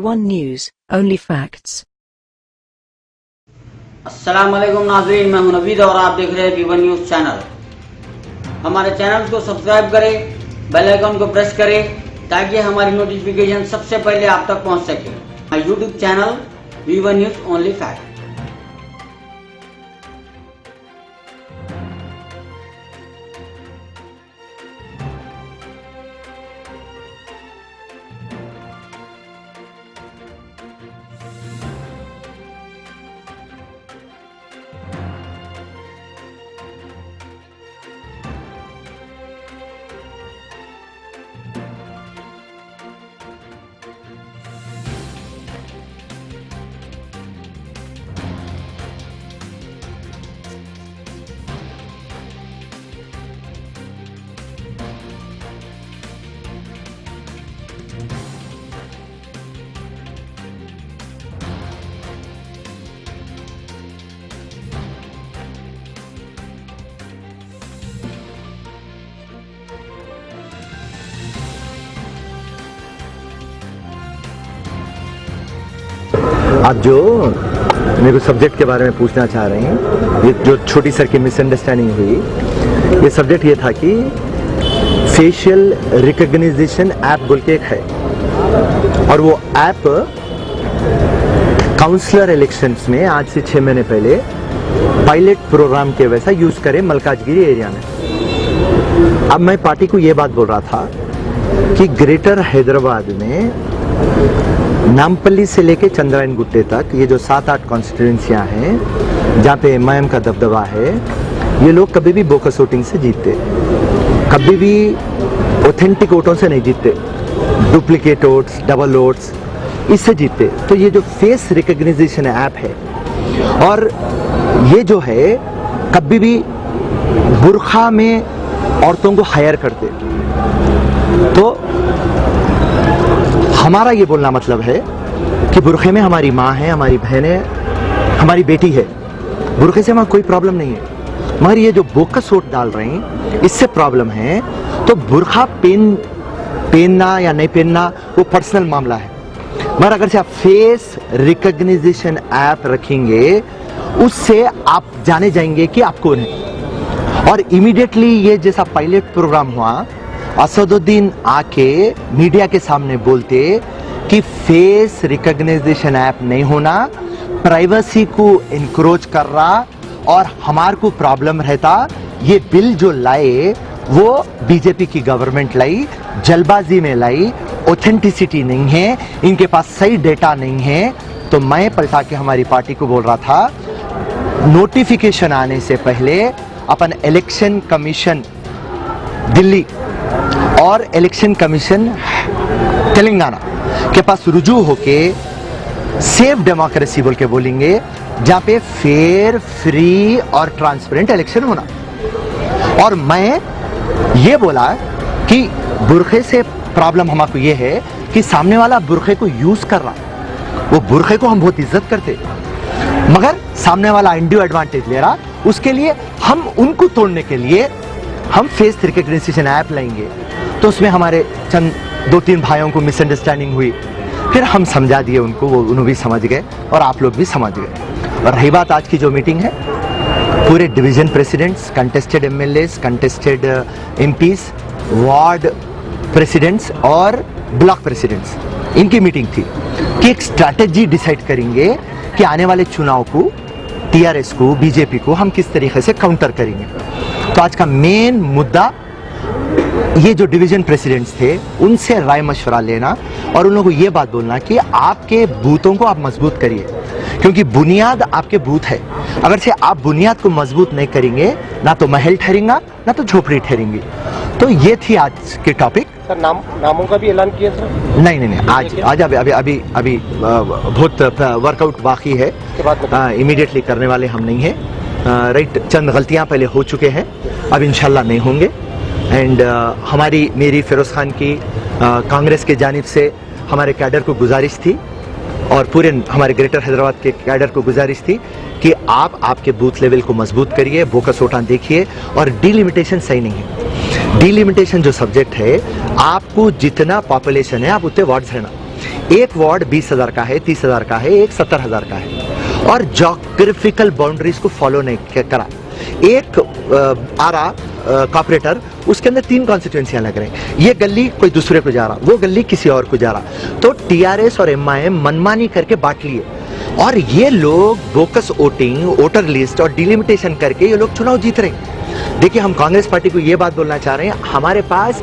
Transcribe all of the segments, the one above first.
V1 News, only facts. अस्सलाम वालेकुम नाज़रीन, मैं हूं नवीद और आप देख रहे हैं V1 न्यूज़ चैनल। हमारे चैनल को सब्सक्राइब करें, बेल आइकन को प्रेस करें ताकि हमारी नोटिफिकेशन सबसे पहले आप तक पहुंच सके। हमारा YouTube channel V1 news only fact. आप जो मेरे को सब्जेक्ट के बारे में पूछना चाह रहे हैं, ये जो छोटी सर की मिसअंडरस्टैंडिंग हुई, ये सब्जेक्ट ये था कि फेशियल रिकॉग्निशन ऐप बोल के एक है और वो ऐप काउंसलर इलेक्शंस में आज से 6 महीने पहले पायलट प्रोग्राम के वैसा यूज करें मलकाजगिरी एरिया में। अब मैं पार्टी को ये बात बोल रहा था कि ग्रेटर हैदराबाद में नामपल्ली से लेके चंद्रायन गुट्टे तक ये जो 7-8 कॉन्स्टिट्यूंसियां हैं जहाँ पे एमआईएम का दबदबा है, ये लोग कभी भी बोकस वोटिंग से जीतते, कभी भी ऑथेंटिक वोटों से नहीं जीतते, डुप्लीकेट वोट्स, डबल वोट्स इससे जीतते। तो ये जो फेस रिकॉग्निशन ऐप है और ये जो है कभी भी बुरखा में औरतों को हायर करते, तो हमारा ये बोलना मतलब है कि बुरखे में हमारी माँ है, हमारी बहन है, हमारी बेटी है, बुरखे से हमारा कोई प्रॉब्लम नहीं है, मगर ये जो बोकस वोट डाल रहे हैं इससे प्रॉब्लम है। तो बुरखा पहनना या नहीं पहनना वो पर्सनल मामला है, मगर अगर से आप फेस रिकॉग्निशन ऐप रखेंगे उससे आप जाने जाएंगे कि आप कौन है। और इमीडिएटली ये जैसा पायलट प्रोग्राम हुआ, असदुद्दीन आके मीडिया के सामने बोलते कि फेस रिकॉग्निशन ऐप नहीं होना, प्राइवेसी को इनक्रोच कर रहा और हमार को प्रॉब्लम रहता। ये बिल जो लाए वो बीजेपी की गवर्नमेंट लाई, जल्दबाजी में लाई, ऑथेंटिसिटी नहीं है, इनके पास सही डेटा नहीं है। तो मैं पलटा के हमारी पार्टी को बोल रहा था, नोटिफिकेशन आने से पहले अपन इलेक्शन कमीशन दिल्ली और इलेक्शन कमीशन तेलंगाना के पास रुजू होके सेफ डेमोक्रेसी बोल के बोलेंगे, जहां पे फेयर, फ्री और ट्रांसपेरेंट इलेक्शन होना। और मैं ये बोला कि बुरखे से प्रॉब्लम हमको ये है कि सामने वाला बुरखे को यूज कर रहा, वो बुरखे को हम बहुत इज्जत करते मगर सामने वाला इंड्यू एडवांटेज ले रहा, उसके लिए हम उनको तोड़ने के लिए हम फेस रिकॉग्निशन ऐप लाएंगे। तो उसमें हमारे चंद 2-3 भाइयों को मिसअंडरस्टैंडिंग हुई, फिर हम समझा दिए उनको, वो उन्होंने भी समझ गए और आप लोग भी समझ गए। और रही बात आज की जो मीटिंग है, पूरे division presidents, contested MLAs, contested MPs, ward presidents और ब्लॉक प्रेसिडेंट्स, इनकी मीटिंग थी कि एक स्ट्रैटेजी डिसाइड करेंगे कि आने वाले चुनाव को, टीआरएस को, बीजेपी को हम किस तरीके से काउंटर करेंगे। तो आज का मेन मुद्दा ये जो डिवीजन प्रेसिडेंट्स थे उनसे राय मशवरा लेना और उन लोगों को ये बात बोलना कि आपके बूथों को आप मजबूत करिए, क्योंकि बुनियाद आपके बूथ है। अगर से आप बुनियाद को मजबूत नहीं करेंगे, ना तो महल ठहरेगा ना तो झोपड़ी ठहरेंगी। तो ये थी आज के टॉपिक। सर नामों का भी ऐलान किया सर? नहीं, आज अभी बहुत वर्कआउट बाकी है, इमीडिएटली करने वाले हम नहीं है। राइट, चंद गलतियां पहले हो चुके हैं, अब इंशाल्लाह नहीं होंगे। एंड मेरी फिरोज खान की कांग्रेस के जानिब से हमारे कैडर को गुजारिश थी और पूरे हमारे ग्रेटर हैदराबाद के कैडर को गुजारिश थी कि आप आपके बूथ लेवल को मजबूत करिए, बोकस वोटां देखिए। और डिलिमिटेशन सही नहीं है। डिलिमिटेशन जो सब्जेक्ट है, आपको जितना पॉपुलेशन है आप उतने वार्ड्स रहना। एक वार्ड 20,000 का है, 30,000 का है, एक 70,000 का है, और जोग्राफिकल बाउंड्रीज को फॉलो नहीं करा। एक आरा कॉर्पोरेटर, उसके अंदर 3 कॉन्स्टिट्यूएंसियां लग रहे हैं, ये गली कोई दूसरे को जा रहा, वो गली किसी और को जा रहा, तो टीआरएस और एमआईएम मनमानी करके बांट लिए, और ये लोग बोकस वोटिंग, वोटर लिस्ट और डिलिमिटेशन करके ये लोग चुनाव जीत रहे हैं। देखिए, हम कांग्रेस पार्टी को ये बात बोलना चाह रहे हैं, हमारे पास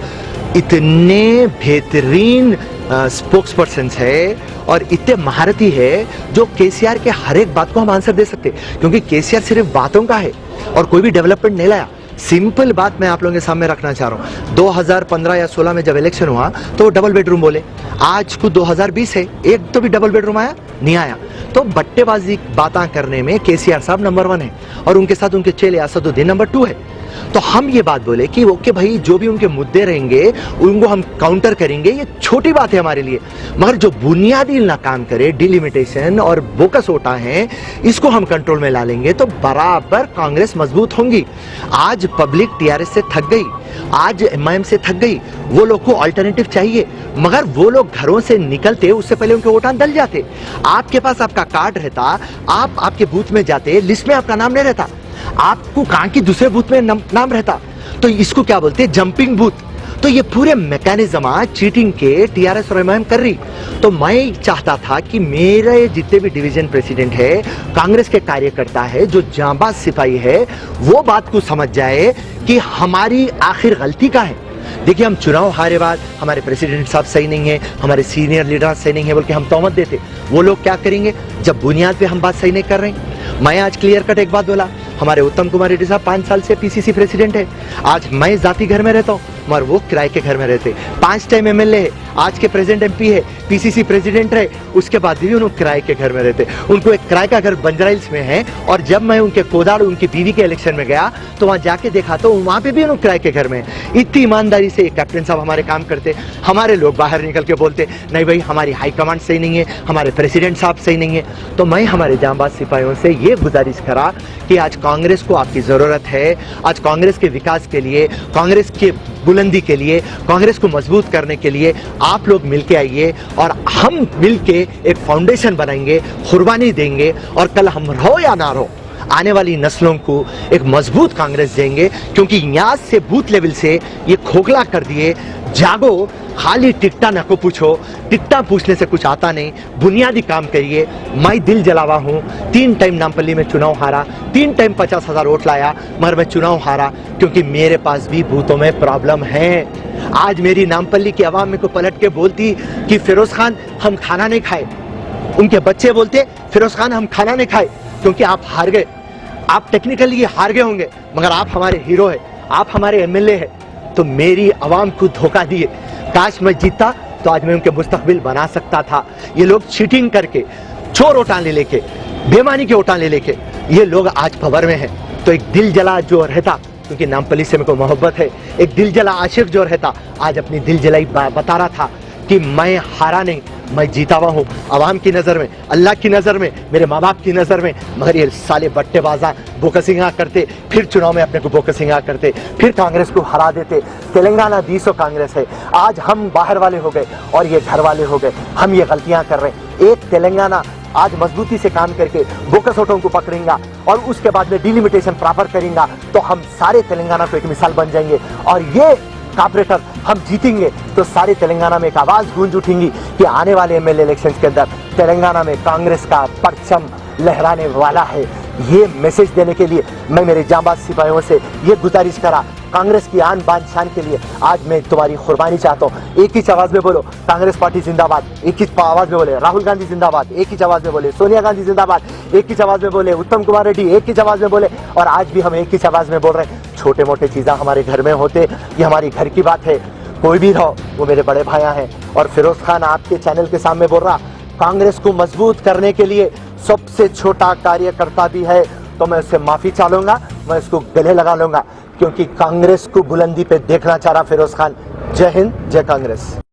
इतने बेहतरीन स्पोक्स पर्सन है और इतने महारथी है जो केसीआर के हर एक बात को हम आंसर दे सकते, क्योंकि केसीआर सिर्फ बातों का है और कोई भी डेवलपमेंट नहीं लाया। सिंपल बात मैं आप लोगों के सामने रखना चाह रहा हूं, 2015 या 16 में जब इलेक्शन हुआ तो डबल बेडरूम बोले, आज को 2020 है, एक तो भी डबल बेडरूम आया नहीं आया। तो बट्टेबाजी बातें करने में केसीआर साहब नंबर 1 है और उनके साथ उनके चेले असदुद्दीन नंबर 2 है। तो हम ये बात बोले कि ओके भाई, जो भी उनके मुद्दे रहेंगे उनको हम काउंटर करेंगे, ये छोटी बात है हमारे लिए, मगर जो बुनियादी ना काम करे, डिलिमिटेशन और बोकस वोटा है, इसको हम कंट्रोल में ला लेंगे तो बराबर कांग्रेस मजबूत होंगी। आज पब्लिक टीआरएस से थक गई, आज एमआईएम से थक गई, वो लोग को अल्टरनेटिव चाहिए, मगर वो लोग घरों से निकलते उससे पहले उनके वोटान दल जाते। आपके पास आपका कार्ड रहता, आप आपके बूथ में जाते, लिस्ट में आपका नाम नहीं रहता, आपको कहां की दूसरे बूथ में नाम रहता, तो इसको क्या बोलते हैं, जंपिंग बूथ। तो ये पूरे मैकेनिज्म चीटिंग के टीआरएस और एमआईएम कर रही। तो मैं चाहता था कि मेरे जितने भी डिवीजन प्रेसिडेंट है, कांग्रेस के कार्यकर्ता है, जो जांबाज सिपाही है, वो बात को समझ जाए कि हमारी आखिर गलती का है। देखिए, हम चुनाव हारे बाद हमारे प्रेसिडेंट साहब सही नहीं है, हमारे सीनियर लीडर सही नहीं है बोल के हम तोहमत देते, वो लोग क्या करेंगे जब बुनियाद पे हम बात सही नहीं कर रहे हैं। मैं आज क्लियर कट एक बात बोला, हमारे उत्तम कुमार रेड्डी साहब 5 साल से पीसीसी प्रेसिडेंट है, आज मैं जाति घर में रहता हूँ मगर वो किराए के घर में रहते, 5 टाइम एमएलए है, आज के प्रेजेंट एमपी है, पीसीसी प्रेसिडेंट है, उसके बाद भी उन्होंने किराए के घर में रहते। उनको एक किराए का घर बंजारा हिल्स में है, और जब मैं उनके कोदाड़ उनकी बीवी के इलेक्शन में गया तो वहां जाके देखा तो वहां पे भी उन्होंने किराए के घर में है। इतनी ईमानदारी से कैप्टन साहब हमारे काम करते, हमारे लोग बाहर निकल के बोलते नहीं भाई हमारी हाईकमांड सही नहीं है, हमारे प्रेसिडेंट साहब सही नहीं है। तो मैं हमारे जांबाज सिपाहियों से ये गुजारिश करा कि आज कांग्रेस को आपकी जरूरत है, आज कांग्रेस के विकास के लिए, कांग्रेस के बुलंदी के लिए, कांग्रेस को मजबूत करने के लिए आप लोग मिलके आइए और हम मिलके एक फाउंडेशन बनाएंगे, कुर्बानी देंगे, और कल हम रहो या ना रहो आने वाली नस्लों को एक मजबूत कांग्रेस देंगे। क्योंकि यहाँ से बूथ लेवल से ये खोखला कर दिए, जागो, खाली टिकटा न को पूछो, टिकटा पूछने से कुछ आता नहीं, बुनियादी काम करिए। मैं दिल जलावा हूँ, 3 टाइम नामपल्ली में चुनाव हारा, 3 टाइम 50,000 वोट लाया, मगर मैं चुनाव हारा क्योंकि मेरे पास भी बूथों में प्रॉब्लम है। आज मेरी नामपल्ली की आवाम में को पलट के बोलती कि फिरोज खान हम खाना नहीं खाए, उनके बच्चे बोलते फिरोज खान हम खाना नहीं खाए क्योंकि आप हार गए। आप टेक्निकली हार गए होंगे मगर आप हमारे हीरो है, आप हमारे एमएलए है। तो मेरी आवाम को धोखा दिए, काश मैं जीता तो आज मैं उनके मुस्तकबिल बना सकता था। ये लोग चीटिंग करके, चोर वोटां ले लेके, बेमानी के वोटां ले लेके ये लोग आज पावर में है। तो एक दिल जला जो रहता, क्योंकि नामपल्ली से मेरे को मोहब्बत है, एक दिल जला आशिक जो रहता आज अपनी दिल जलाई बता रहा था कि मैं हारा नहीं, मैं जीता हुआ हूँ, आवाम की नज़र में, अल्लाह की नज़र में, मेरे माँ बाप की नज़र में। मगर ये साले बट्टेबाजा बोकसिंगा करते, फिर चुनाव में अपने को बोकसिंगा करते, फिर कांग्रेस को हरा देते। तेलंगाना 200 कांग्रेस है, आज हम बाहर वाले हो गए और ये घर वाले हो गए, हम ये गलतियां कर रहे हैं। एक तेलंगाना आज मजबूती से काम करके बोकस वोटों को पकड़ेगा और उसके बाद में डिलिमिटेशन प्रॉपर करेगा तो हम सारे तेलंगाना को एक मिसाल बन जाएंगे, और ये कॉर्पोरेटर हम जीतेंगे तो सारे तेलंगाना में एक आवाज गूंज उठेंगी कि आने वाले एमएलए इलेक्शंस के अंदर तेलंगाना में कांग्रेस का परचम लहराने वाला है। ये मैसेज देने के लिए मैं मेरे जांबाज सिपाहियों से ये गुजारिश करा, कांग्रेस की आन बान शान के लिए आज मैं तुम्हारी कुर्बानी चाहता हूँ। एक ही आवाज में बोलो कांग्रेस पार्टी जिंदाबाद, एक ही आवाज में बोले राहुल गांधी जिंदाबाद, एक ही आवाज में बोले सोनिया गांधी जिंदाबाद, एक ही आवाज में बोले उत्तम कुमार रेड्डी, एक ही आवाज में बोले। और आज भी हम एक ही आवाज में बोल रहे हैं, छोटे मोटे चीज़ें हमारे घर में होते, ये हमारी घर की बात है, कोई भी रहो वो मेरे बड़े भाइयाँ हैं। और फिरोज खान आपके चैनल के सामने बोल रहा, कांग्रेस को मजबूत करने के लिए सबसे छोटा कार्यकर्ता भी है तो मैं उससे माफी चाहूंगा, मैं उसको गले लगा लूंगा, क्योंकि कांग्रेस को बुलंदी पे देखना चाह रहा फिरोज खान। जय हिंद, जय कांग्रेस।